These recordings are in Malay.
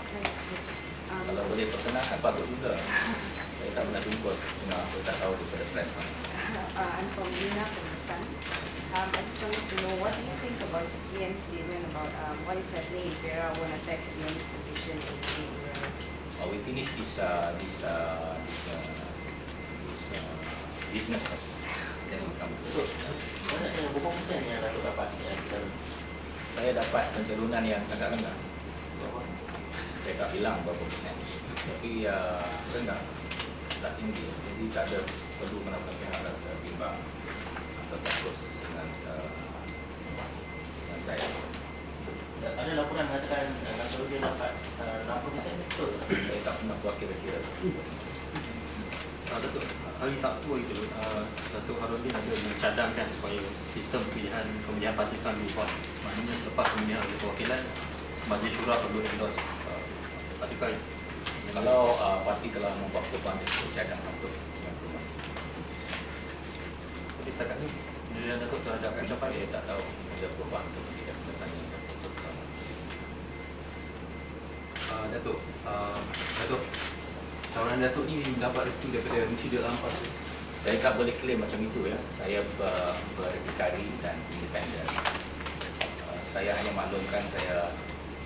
Kalau boleh perkenalkan bagus juga. Saya tak pernah jumpa setengah aku tak tahu daripada press. I'm from Lina Pemisan. I just wanted to know, what do you think about the PM statement about what is happening if Vera won't affect PM's position in the area? We finish this business first. Then we come to Banyak saya berapa persen yang Datuk dapat yang kita saya dapat pencalonan yang agak rendah. berapa? Saya tak bilang berapa persen. Tapi rendah, tak tinggi. Jadi tak ada perlu melakukan pihak rasa bimbang atau takut dengan saya. Ada laporan mengatakan Datuk dia dapat 60% betul. Saya tak pernah buat kira-kira. Datuk, hari Sabtu itu Datuk Harudin ada mencadangkan supaya sistem pemilihan parti Islam diubah. Maknanya selepas pemilihan oleh perwakilan, Majlis Syura perlu endorse parti. Kalau parti telah membuat perubahan itu, saya akan patut yang perubahan. Tapi setakat ini, pendirian Datuk terhadap ucapan Saya tak tahu ada perubahan atau tidak. Datuk, tawaran Datuk ni mendapat restu daripada Musyidah Al-Ampas. Saya tak boleh klaim macam itu ya. Saya berdikari dan independen. Saya hanya maklumkan saya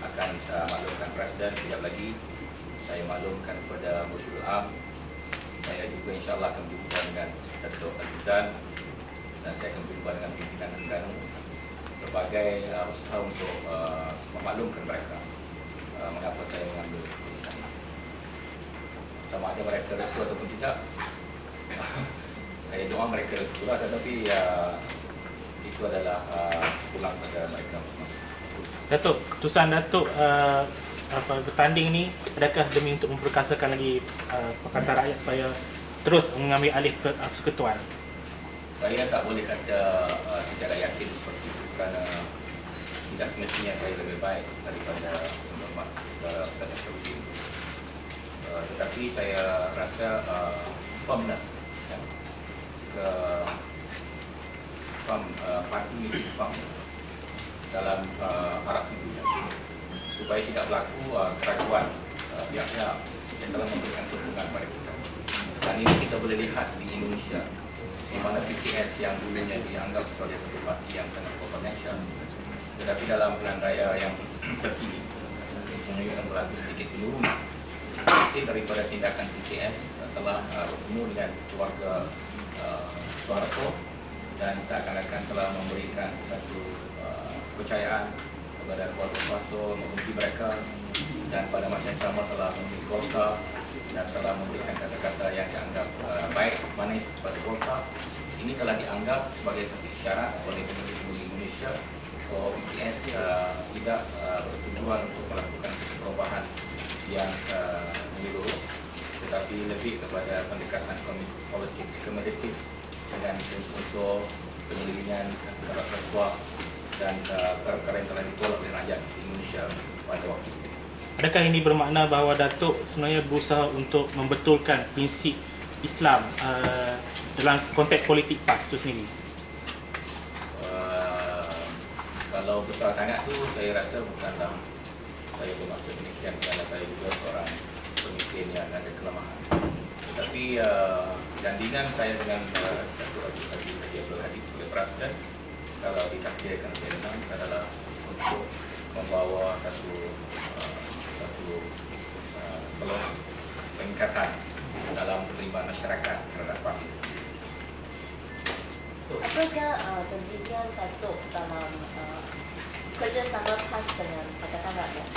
akan maklumkan Presiden sekejap lagi. Saya maklumkan kepada Musyul Am. Saya juga insyaAllah akan berjumpa dengan Datuk Azizan dan saya akan berjumpa dengan pimpinan Terengganu sebagai usaha untuk memaklumkan mereka mengapa saya mengambil keputusan. Sama ada mereka restu ataupun tidak, saya doa mereka restu lah, tetapi itu adalah pulang pada mereka masing-masing. Datuk, keputusan Datuk bertanding ni adakah demi untuk memperkasakan lagi Pakatan Rakyat supaya terus mengambil alih persekutuan? Saya tak boleh kata secara yakin seperti itu kerana tidak semestinya saya lebih baik daripada penghormat Ustaz Nasruddin. Tetapi saya rasa firmness parti mesti firm dalam arah tujuan supaya tidak berlaku keraguan pihak-pihak yang telah memberikan sokongan kepada kita. Dan ini kita boleh lihat di Indonesia, di mana PKS yang dulunya dianggap sebagai satu parti yang sangat kontroversial, tetapi dalam pilihan raya yang terkini menunjukkan berlaku sedikit penurunan. Hasil daripada tindakan PKS telah bertemu dengan keluarga Suharto dan seakan-akan telah memberikan satu kepercayaan kepada keluarga Suharto, menguji mereka, dan pada masa yang sama telah memilih Golkar dan telah memberikan kata-kata yang dianggap baik, manis kepada Golkar. Ini telah dianggap sebagai satu isyarat oleh pemilih Indonesia bahawa PKS tidak bertujuan untuk melakukan perubahan yang menyeluruh, tetapi lebih kepada pendekatan politik komodatif dengan unsur penyelewengan terhadap rasuah dan perkara yang telah ditolak oleh rakyat Indonesia pada waktu itu. Adakah ini bermakna bahawa Datuk sebenarnya berusaha untuk membetulkan prinsip Islam dalam konteks politik PAS itu sendiri? Kalau besar sangat tu saya rasa bukanlah saya bermaksud demikian kerana saya juga seorang pemimpin yang ada kelemahan. Tetapi jandingan saya dengan Datuk Abdul Hadi sebagai Presiden, kalau ditakdirkan saya menang, adalah untuk membawa satu peningkatan dalam penerimaan masyarakat terhadap PAS itu sendiri. Apakah pendirian Datuk dalam kerjasama PAS dengan Pakatan Rakyat?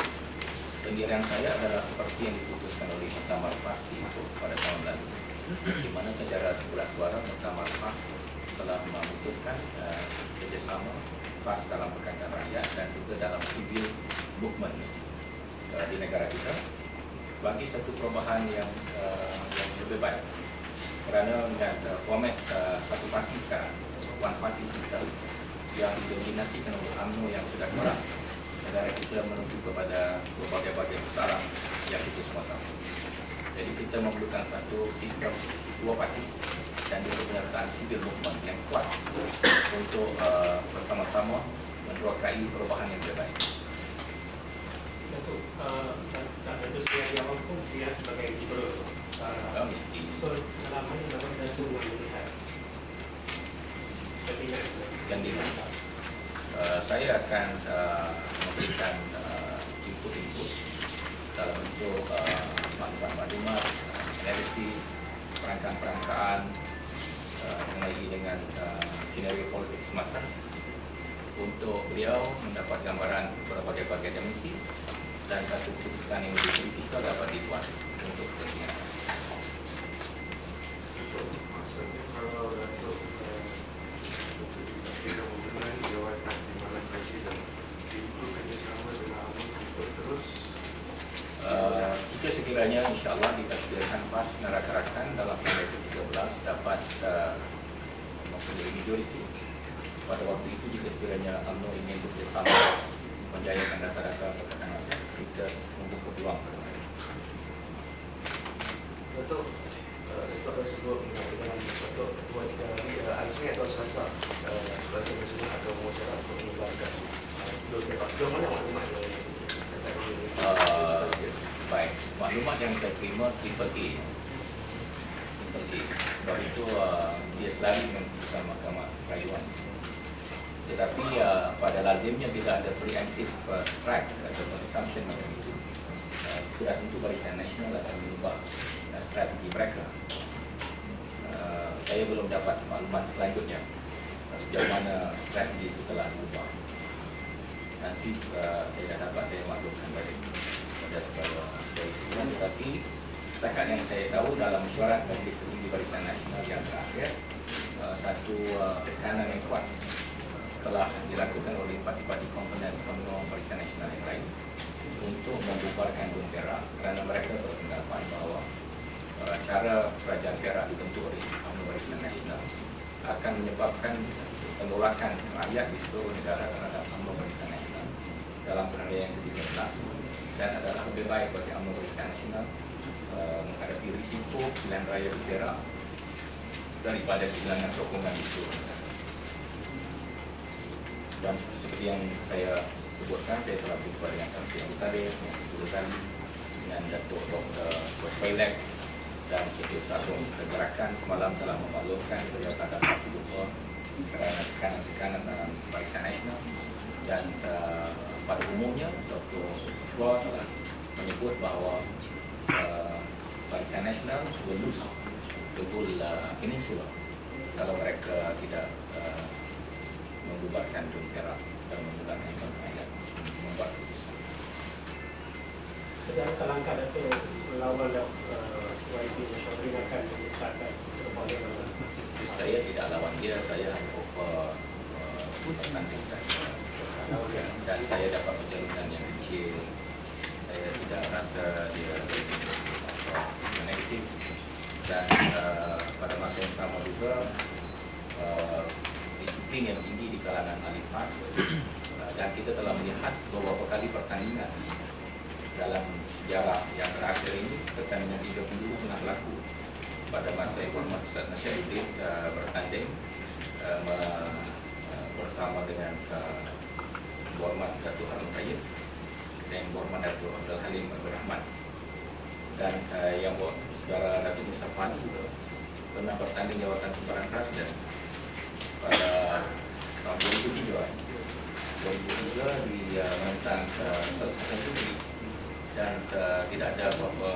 Pendirian saya adalah seperti yang diputuskan oleh Muktamar PAS itu pada tahun lalu, di mana secara 11 suara Muktamar PAS telah memutuskan kerjasama PAS dalam Pakatan Rakyat dan juga dalam civil movement di negara kita bagi satu perubahan yang lebih baik. Kerana dengan format satu parti sekarang, one party system yang didominasikan oleh UMNO yang sudah kurang, negara kita menuju kepada berbagai-bagai persoalan yang kita semua tahu. Jadi kita memerlukan satu sistem dua parti dan juga penyertaan civil movement yang kuat untuk bersama-sama mendoakai perubahan yang lebih baik. Datuk, pun dia sebagai gubernur. Mesti. So dalam ini bagaimana Datuk melihat Gantian. Saya akan memberikan input-input dalam bentuk maklumat-maklumat, analisis, perangkaan-perangkaan mengenai dengan senario politik semasa untuk beliau mendapat gambaran berbagai-bagai dimensi dan satu keputusan yang lebih kritikal dapat dibuat untuk kepentingan. Maksudnya kalau Datuk mengenai jawatan timbalan presiden itu kerjasama dengan AMNO untuk terus Jika sekiranya insyaAllah ditakdirkan PAS rakan-rakan dalam pilihan ke-13 dapat mempunyai majoriti pada waktu itu, jika sekiranya UMNO ingin bekerjasama menjayakan dasar-dasar Pakatan Rakyat, kita membuka peluang pada mereka. Datuk, Datuk sebelum dengan Datuk dua tiga hari hari Senin atau Selasa bahasa tersebut atau mengucapkan untuk menyebarkan sejauh mana maklumat Baik, maklumat yang saya terima Triple A. Sebab itu dia selalu dengan keputusan Mahkamah Rayuan. Tetapi pada lazimnya bila ada preemptive strike atau assumption macam itu, sudah tentu Barisan Nasional akan mengubah strategi mereka. Saya belum dapat maklumat selanjutnya sejauh mana strategi itu telah diubah. Nanti saya dah dapat, saya maklumkan balik pada sebagai silang. Tetapi setakat yang saya tahu dalam mesyuarat Majlis Tinggi Barisan Nasional yang terakhir, satu tekanan yang kuat telah dilakukan oleh parti-parti komponen UMNO Barisan Nasional yang lain untuk membubarkan Dun Perak kerana mereka berpendapat bahawa cara kerajaan Perak dibentuk oleh UMNO Barisan Nasional akan menyebabkan penolakan rakyat di seluruh negara terhadap UMNO Barisan Nasional dalam penilaian yang ke-13, dan adalah lebih baik bagi UMNO Barisan Nasional menghadapi risiko pilihan raya di Perak daripada kehilangan sokongan di seluruh negara. Dan seperti yang saya sebutkan, saya telah berjumpa dengan Kansir Mutadir, dengan Guru Tali, dengan Datuk Dr. Sosoilek dan Setiausaha Agung Pergerakan semalam telah memaklumkan beliau tak dapat berjumpa kerana tekanan-tekanan dalam Barisan Nasional. Dan pada umumnya Dr. Flor telah menyebut bahawa Barisan Nasional will lose the whole peninsula kalau mereka tidak membubarkan Dun Perak dan menggunakan rakyat membuat keputusan. Sedang langkah Datuk melawan YB Syahri akan mengucapkan kepada Saya tidak lawan dia, saya hanya offer tanding saja. Dan saya dapat perjalanan yang kecil. Saya tidak rasa dia negatif. Dan pada masa yang sama juga disiplin yang tinggi di kalangan ahli PAS, dan kita telah melihat beberapa kali pertandingan dalam sejarah yang terakhir ini. Pertandingan 30 pernah berlaku pada masa Yang Berhormat Ustaz Nasyaruddin bertanding bersama dengan Yang Berhormat Datuk Harun Tayyib dan Yang Berhormat Datuk Abdul Halim Abdul Rahman, dan Yang Berhormat Saudara Datuk Mustafa juga pernah bertanding jawatan timbalan presiden pada tahun 2003 di menentang Ustaz Hasan Jufri, dan tidak ada apa-apa